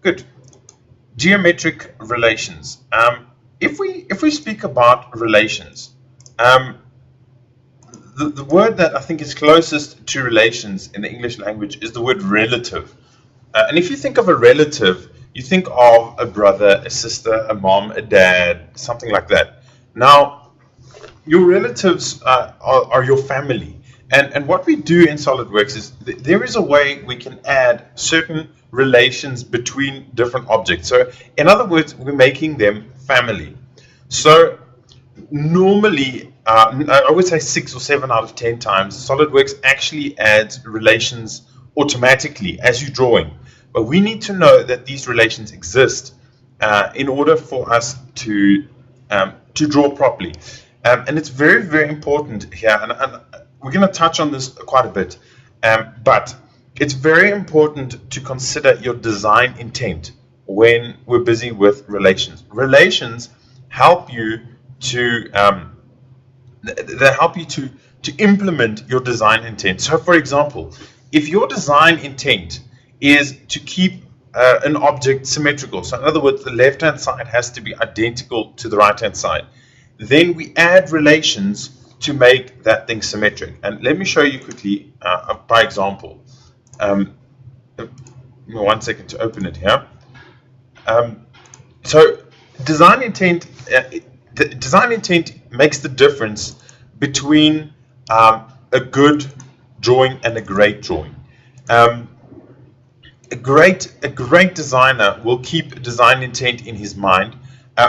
Good. Geometric relations. If we speak about relations, the word that I think is closest to relations in the English language is the word relative. And if you think of a relative, you think of a brother, a sister, a mom, a dad, something like that. Now, your relatives are your family. And what we do in SolidWorks is there is a way we can add certain relations between different objects. So, in other words, we're making them family. So, normally, I would say 6 or 7 out of 10 times, SolidWorks actually adds relations automatically as you're drawing. But we need to know that these relations exist in order for us to draw properly. And it's very, very important here, and we're going to touch on this quite a bit, but it's very important to consider your design intent when we're busy with relations. Relations help you to implement your design intent. So, for example, if your design intent is to keep an object symmetrical, so in other words, the left-hand side has to be identical to the right-hand side, then we add relations to make that thing symmetric. And let me show you quickly by example. 1 second to open it here. So design intent, the design intent makes the difference between a good drawing and a great drawing. A great designer will keep design intent in his mind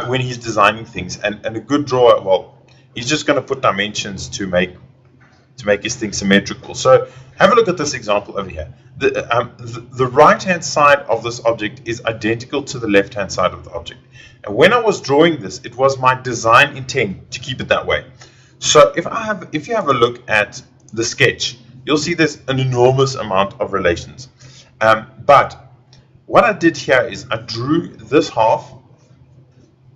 when he's designing things, and a good drawer, well, he's just going to put dimensions to make his thing symmetrical. So have a look at this example over here. The right hand side of this object is identical to the left hand side of the object, and when I was drawing this, it was my design intent to keep it that way. So if you have a look at the sketch, you'll see there's an enormous amount of relations. But what I did here is I drew this half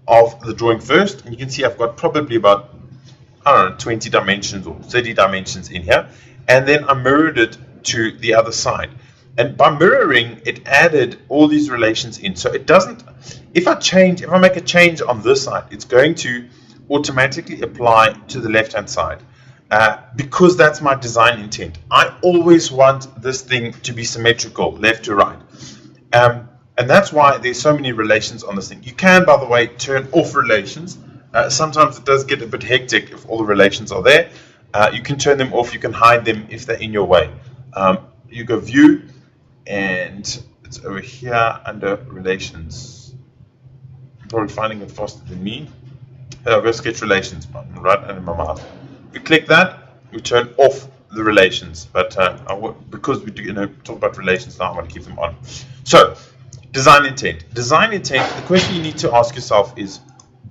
of the drawing first, and you can see I've got probably about, I don't know, 20 dimensions or 30 dimensions in here, and then I mirrored it to the other side. And by mirroring, it added all these relations in. So it doesn't, if I make a change on this side, it's going to automatically apply to the left hand side. Because that's my design intent. I always want this thing to be symmetrical, left to right. And that's why there's so many relations on this thing. You can, by the way, turn off relations. Sometimes it does get a bit hectic if all the relations are there. You can turn them off, you can hide them if they're in your way. You go View, and it's over here under Relations. You're probably finding it faster than me. I'll go Sketch Relations button right under my mouse. If we click that, we turn off the relations. But because we're going to talk about relations now, I'm going to keep them on. So, design intent. Design intent, the question you need to ask yourself is,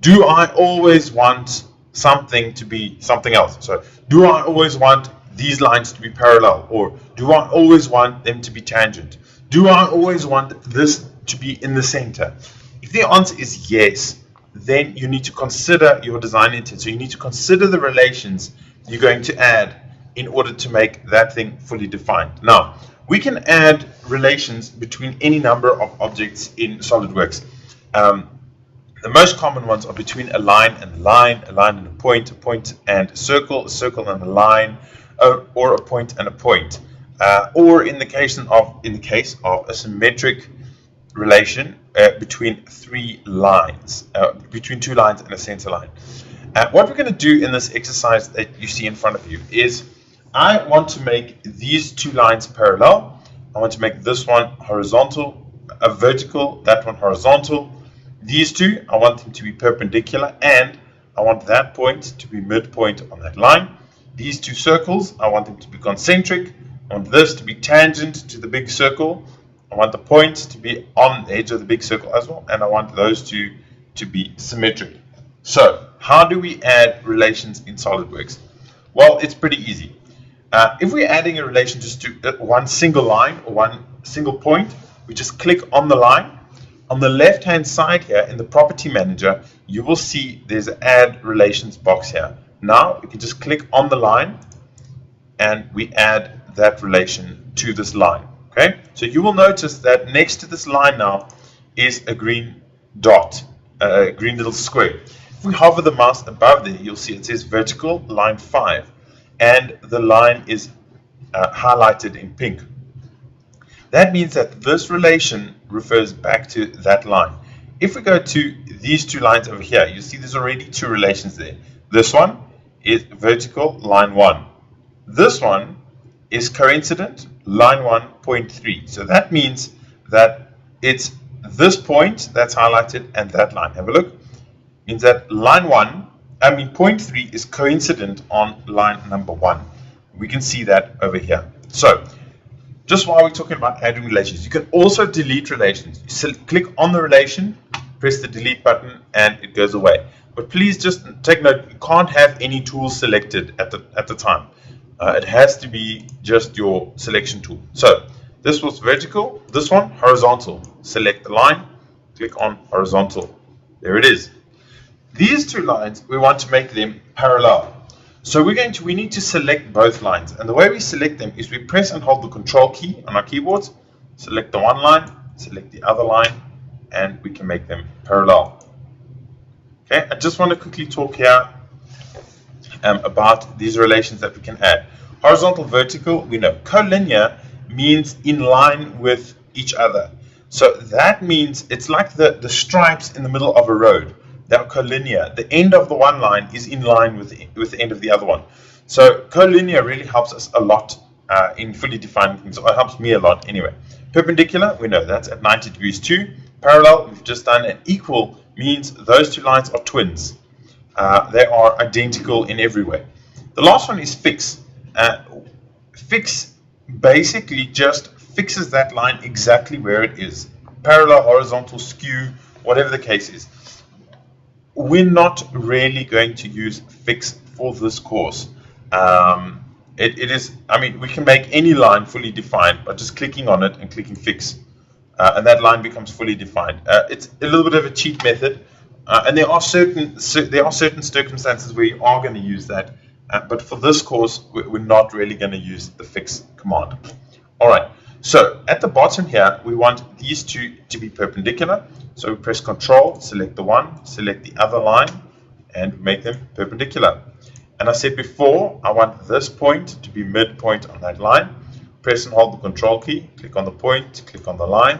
do I always want something to be something else? So, do I always want these lines to be parallel? Or do I always want them to be tangent? Do I always want this to be in the center? If the answer is yes, then you need to consider your design intent. So you need to consider the relations you're going to add in order to make that thing fully defined. Now, we can add relations between any number of objects in SolidWorks. The most common ones are between a line and a line and a point and a circle and a line, or a point and a point. Or in the case of a symmetric relation between two lines and a center line. What we're going to do in this exercise that you see in front of you is, I want to make these two lines parallel. I want to make this one horizontal, vertical, that one horizontal. These two, I want them to be perpendicular, and I want that point to be midpoint on that line. These two circles, I want them to be concentric. I want this to be tangent to the big circle. I want the point to be on the edge of the big circle as well, and I want those two to be symmetric. So, how do we add relations in SolidWorks? Well, it's pretty easy. If we're adding a relation just to one single line or one single point, we just click on the line. On the left hand side here in the Property Manager, you will see there's an Add Relations box here. Now, we can just click on the line, and we add that relation to this line. Okay, so you will notice that next to this line now, is a green dot, a green little square. If we hover the mouse above there, you'll see it says vertical line 5, and the line is highlighted in pink. That means that this relation refers back to that line. If we go to these two lines over here, you see there's already two relations there. This one is vertical line 1. This one is coincident line 1.3. So that means that it's this point that's highlighted and that line. Have a look. Means that point 3 is coincident on line number 1. We can see that over here. So just while we're talking about adding relations, you can also delete relations. You click on the relation, press the delete button, and it goes away. But please just take note, you can't have any tools selected at the time. It has to be just your selection tool. So this was vertical, this one horizontal. Select the line, click on horizontal. There it is. These two lines, we want to make them parallel. So we need to select both lines. And the way we select them is we press and hold the control key on our keyboards, select the one line, select the other line, and we can make them parallel. Okay, I just want to quickly talk here about these relations that we can add. Horizontal, vertical, we know. Collinear means in line with each other. So that means it's like the stripes in the middle of a road. They're collinear. The end of the one line is in line with the end of the other one. So collinear really helps us a lot in fully defining things. Or it helps me a lot anyway. Perpendicular, we know that's at 90 degrees too. Parallel, we've just done. And equal means those two lines are twins. They are identical in every way. The last one is fix. Fix basically just fixes that line exactly where it is. Parallel, horizontal, skew, whatever the case is. We're not really going to use fix for this course. It is, we can make any line fully defined by just clicking on it and clicking fix. And that line becomes fully defined. It's a little bit of a cheat method. And there are certain circumstances where you are going to use that. But for this course, we're not really going to use the fix command. All right. So at the bottom here, we want these two to be perpendicular. So we press Control, select the one, select the other line, and make them perpendicular. And I said before, I want this point to be midpoint on that line. Press and hold the Control key, click on the point, click on the line,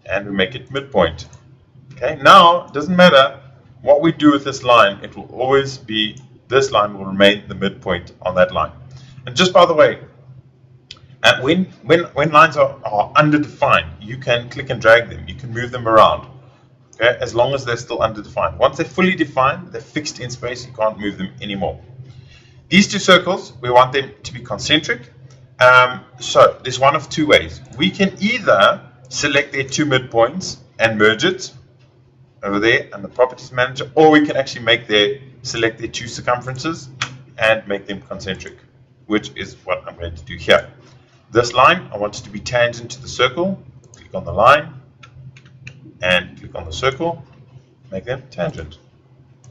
and we make it midpoint. Okay, now it doesn't matter what we do with this line, it will always be, this line will remain the midpoint on that line. And just by the way, when lines are underdefined, you can click and drag them, you can move them around. Okay, as long as they're still underdefined. Once they're fully defined, they're fixed in space, you can't move them anymore. These two circles, we want them to be concentric. So there's one of two ways. We can either select their two midpoints and merge it over there in the properties manager, or we can actually select their two circumferences and make them concentric, which is what I'm going to do here. This line, I want it to be tangent to the circle. Click on the line and click on the circle, make them tangent.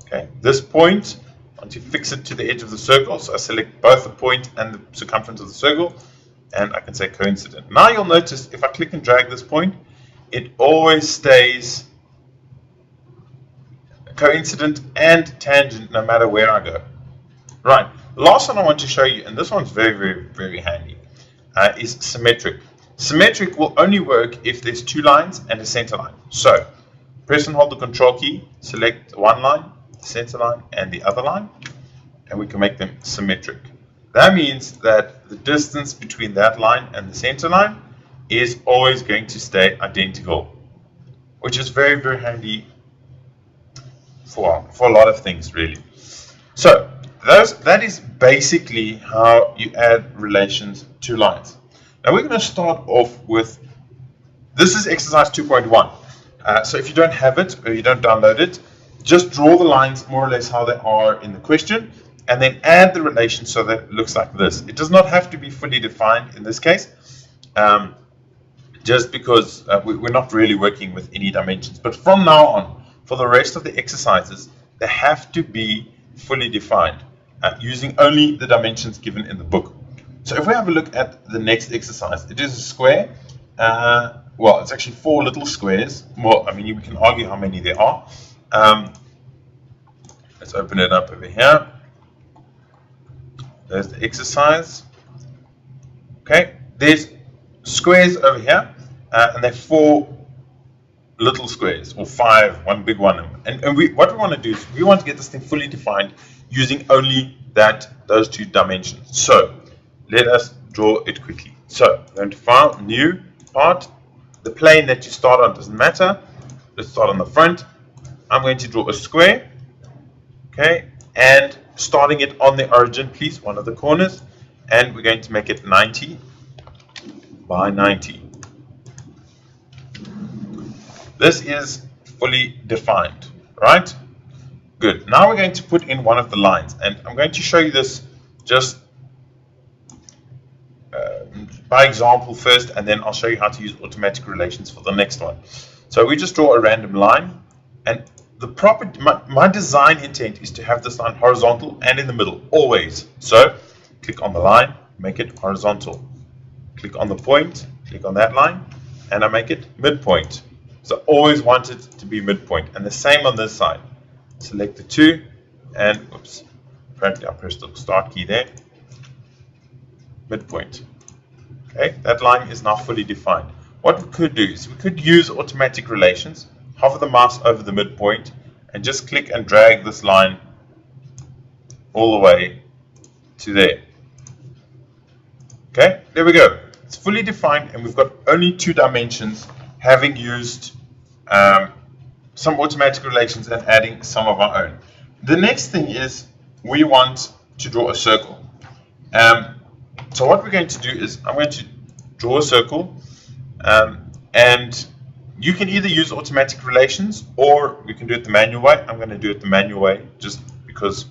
Okay, this point, I want to fix it to the edge of the circle, so I select both the point and the circumference of the circle, and I can say coincident. Now you'll notice if I click and drag this point, it always stays coincident and tangent no matter where I go. Right, the last one I want to show you, and this one's very, very, very handy, is symmetric. Symmetric will only work if there's two lines and a center line. So, press and hold the Control key, select one line, the center line, and the other line, and we can make them symmetric. That means that the distance between that line and the center line is always going to stay identical, which is very, very handy for a lot of things, really. So, that is basically how you add relations to lines. Now we're going to start off with, this is exercise 2.1. So if you don't have it or you don't download it, just draw the lines more or less how they are in the question, and then add the relation so that it looks like this. It does not have to be fully defined in this case, just because we're not really working with any dimensions. But from now on, for the rest of the exercises, they have to be fully defined, using only the dimensions given in the book. So if we have a look at the next exercise, it is a square. well, it's actually 4 little squares. Well, I mean, we can argue how many there are. Let's open it up over here. There's the exercise. Okay, there's squares over here, and they're 4 little squares, or 5, one big one. And what we want to do is we want to get this thing fully defined using only those 2 dimensions. So let us draw it quickly. So we're going to File, New, Part. The plane that you start on doesn't matter. Let's start on the front. I'm going to draw a square. Okay, and starting it on the origin, please, one of the corners, and we're going to make it 90 by 90. This is fully defined, right? Good. Now we're going to put in one of the lines, and I'm going to show you this just by example first, and then I'll show you how to use automatic relations for the next one. So we just draw a random line, and my design intent is to have this line horizontal and in the middle, always. So click on the line, make it horizontal. Click on the point, click on that line, and I make it midpoint. So always want it to be midpoint. And the same on this side. Select the 2, and oops, apparently I pressed the start key there. Midpoint. Okay, that line is now fully defined. What we could do is we could use automatic relations, hover the mouse over the midpoint, and just click and drag this line all the way to there. Okay, there we go. It's fully defined, and we've got only 2 dimensions, having used some automatic relations and adding some of our own. The next thing is we want to draw a circle. So what we're going to do is I'm going to draw a circle, and you can either use automatic relations or we can do it the manual way. I'm going to do it the manual way just because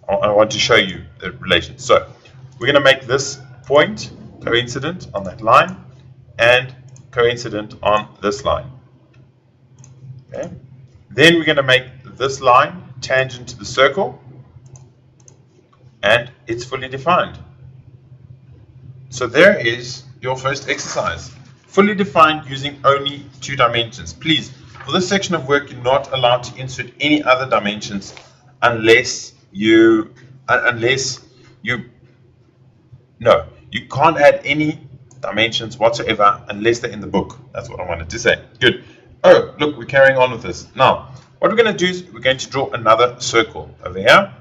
I want to show you the relations. So we're going to make this point coincident on that line and coincident on this line. Okay. Then we're going to make this line tangent to the circle, and it's fully defined. So there is your first exercise. Fully defined using only 2 dimensions. Please, for this section of work, you're not allowed to insert any other dimensions unless you can't add any dimensions whatsoever unless they're in the book. That's what I wanted to say. Good. Oh, look, we're carrying on with this. Now, what we're going to do is we're going to draw another circle over here.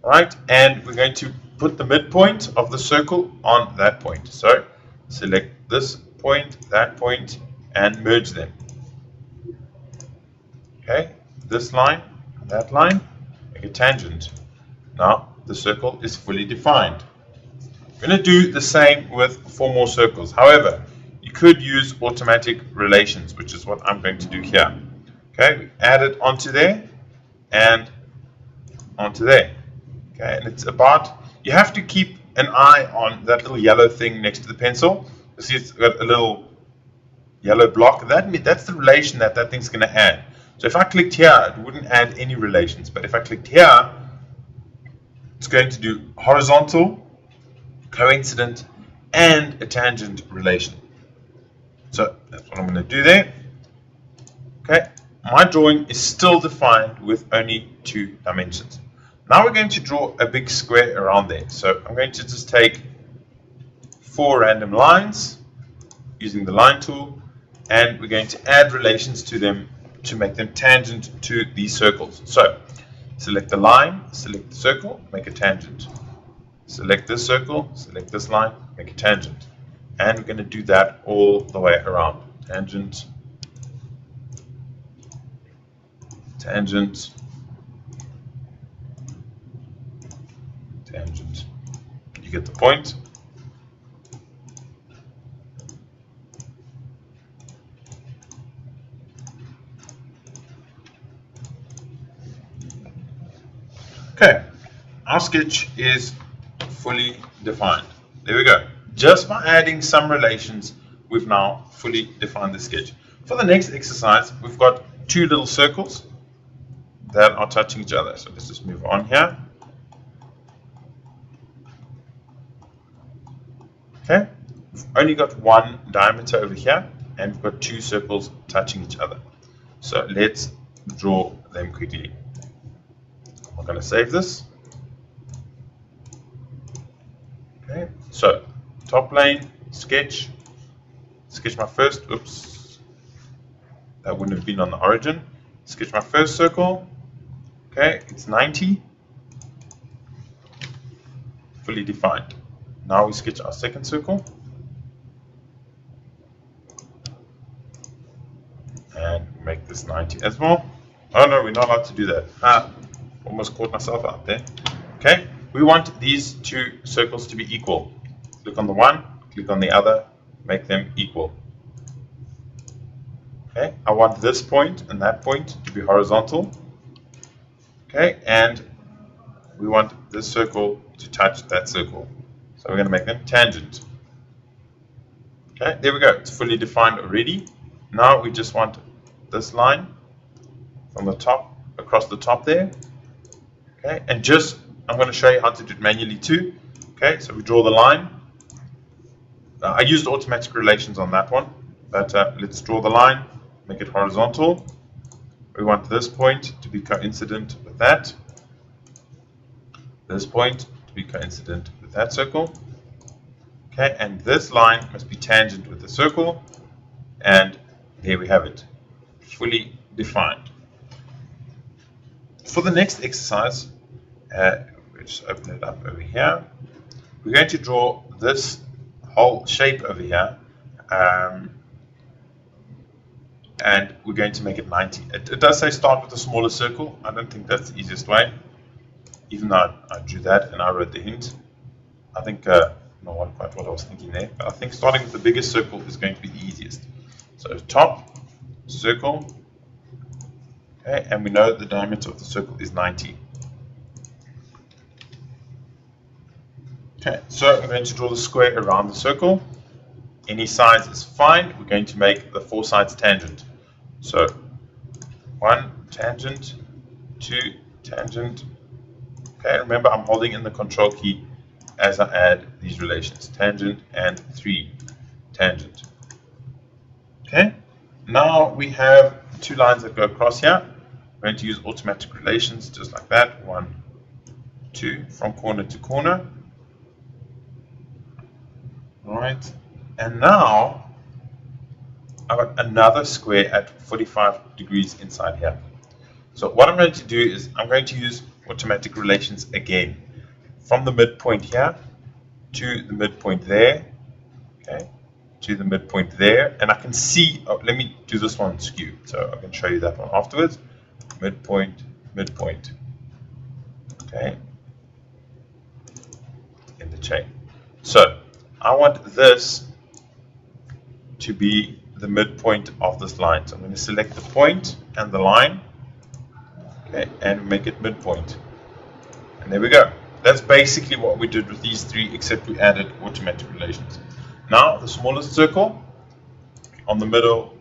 All right, and we're going to put the midpoint of the circle on that point. So select this point, that point, and merge them. Okay, this line, that line, make a tangent. Now the circle is fully defined. We're going to do the same with 4 more circles. However, you could use automatic relations, which is what I'm going to do here. Okay, we add it onto there and onto there. Okay, and it's about, you have to keep an eye on that little yellow thing next to the pencil. You see it's got a little yellow block. That's the relation that thing's going to add. So if I clicked here, it wouldn't add any relations. But if I clicked here, it's going to do horizontal, coincident, and a tangent relation. So that's what I'm going to do there. Okay, my drawing is still defined with only 2 dimensions. Now we're going to draw a big square around there. So I'm going to just take 4 random lines using the line tool, and we're going to add relations to them to make them tangent to these circles. So select the line, select the circle, make a tangent. Select this circle, select this line, make a tangent. And we're going to do that all the way around. Tangent, tangent, tangent. You get the point. Okay, our sketch is fully defined. There we go. Just by adding some relations, we've now fully defined the sketch. For the next exercise, we've got 2 little circles that are touching each other. So let's just move on here. Okay, we've only got one diameter over here, and we've got two circles touching each other. So let's draw them quickly. I'm going to save this. Okay, so top plane, sketch my first, oops, that wouldn't have been on the origin. Sketch my first circle. Okay, it's 90, fully defined. Now we sketch our second circle. And make this 90 as well. Oh no, we're not allowed to do that. Almost caught myself out there. Okay, we want these two circles to be equal. Click on the one, click on the other, make them equal. Okay, I want this point and that point to be horizontal. Okay, and we want this circle to touch that circle. So we're going to make them tangent. Okay, there we go. It's fully defined already. Now we just want this line from the top, across the top there. Okay, and just, I'm going to show you how to do it manually too. Okay, so we draw the line. I used automatic relations on that one, but let's draw the line, make it horizontal. We want this point to be coincident with that. This point to be coincident with that circle. Okay, and this line must be tangent with the circle. And there we have it, fully defined. For the next exercise, we'll just open it up over here. We're going to draw this whole shape over here. And we're going to make it 90. It does say start with a smaller circle. I don't think that's the easiest way. Even though I drew that and I wrote the hint. I think, not quite what I was thinking there, but I think starting with the biggest circle is going to be the easiest. So top, circle, okay, and we know the diameter of the circle is 90. Okay, so I'm going to draw the square around the circle. Any size is fine. We're going to make the four sides tangent. So 1 tangent, 2 tangent. Okay, remember I'm holding in the control key as I add these relations, tangent and 3 tangent. Okay, now we have two lines that go across here. We're going to use automatic relations just like that. 1, 2, from corner to corner. All right, and now I've got another square at 45 degrees inside here. So what I'm going to do is I'm going to use automatic relations again. From the midpoint here to the midpoint there, okay, to the midpoint there, and I can see, let me do this one skew, so I can show you that one afterwards. Midpoint, midpoint, okay, in the chain. So I want this to be the midpoint of this line. So I'm going to select the point and the line, okay, and make it midpoint. And there we go. That's basically what we did with these three, except we added automatic relations. Now the smallest circle on the middle,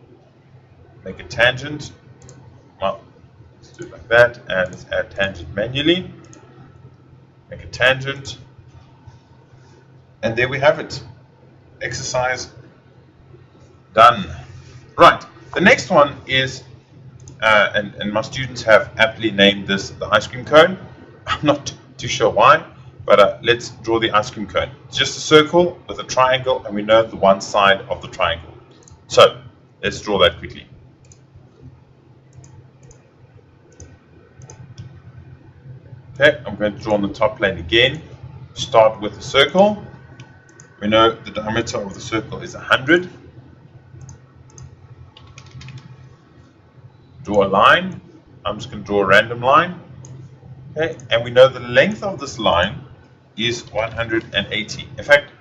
make a tangent. Well, let's do it like that, and let's add tangent manually. Make a tangent. And there we have it. Exercise done. Right. The next one is, and my students have aptly named this the ice cream cone. I'm not too sure why, but let's draw the ice cream cone. It's just a circle with a triangle, and we know the one side of the triangle. So let's draw that quickly. Okay, I'm going to draw on the top plane again. Start with a circle. We know the diameter of the circle is 100. Draw a line. I'm just going to draw a random line. Okay, and we know the length of this line is 180. In fact,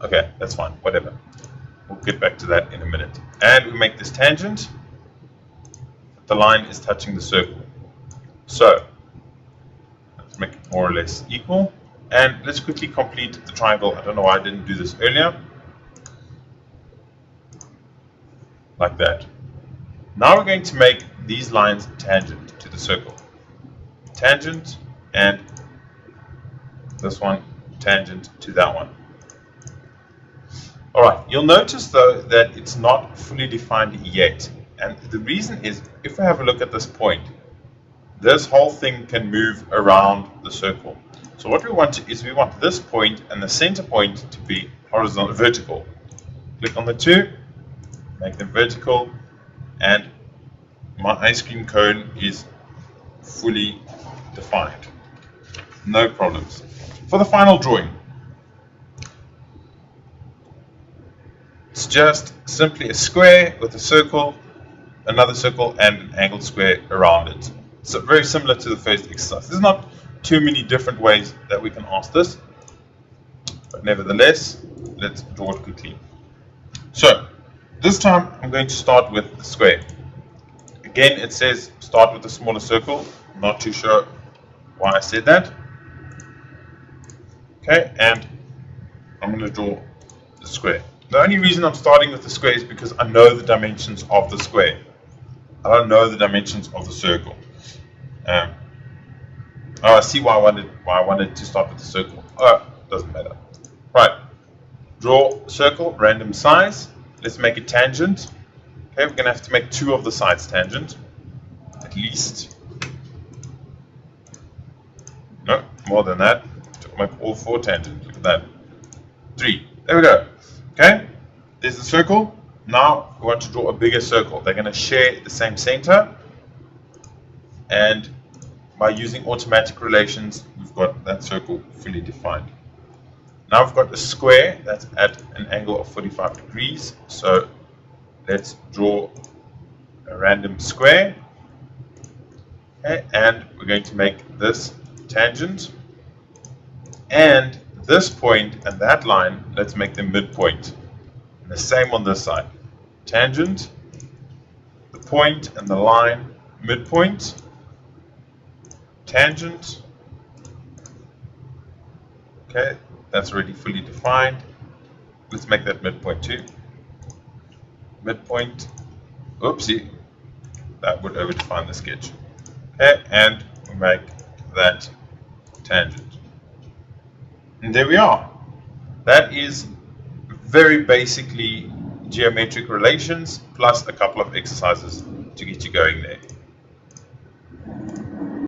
okay, that's fine, whatever. We'll get back to that in a minute. And we make this tangent. The line is touching the circle. So let's make it more or less equal. And let's quickly complete the triangle. I don't know why I didn't do this earlier. Like that. Now we're going to make these lines tangent to the circle. Tangent, and this one tangent to that one. Alright, you'll notice though that it's not fully defined yet. And the reason is, if we have a look at this point, this whole thing can move around the circle. So what we want is we want this point and the center point to be horizontal, vertical. Click on the two, make them vertical, and my ice cream cone is fully defined. No problems. For the final drawing, it's just simply a square with a circle, another circle, and an angled square around it. So very similar to the first exercise. There's not too many different ways that we can ask this, but nevertheless, let's draw it quickly. So this time I'm going to start with the square. Again, it says start with a smaller circle. I'm not too sure why I said that. Okay, and I'm going to draw the square. The only reason I'm starting with the square is because I know the dimensions of the square. I don't know the dimensions of the circle. I see why I wanted to start with the circle. Doesn't matter. Right. Draw circle, random size. Let's make it tangent. Okay, we're going to have to make two of the sides tangent. At least. No, more than that. To make all four tangent. Look at that. 3. There we go. Okay, there's the circle. Now we want to draw a bigger circle. They're going to share the same center. And by using automatic relations, we've got that circle fully defined. Now we've got a square that's at an angle of 45 degrees. So let's draw a random square. Okay, and we're going to make this tangent. And this point and that line, let's make them midpoint. And the same on this side. Tangent, the point and the line, midpoint. Tangent. Okay, that's already fully defined. Let's make that midpoint too. Midpoint. Oopsie. That would overdefine the sketch. Okay, and we make that tangent. And there we are. That is very basically geometric relations plus a couple of exercises to get you going there.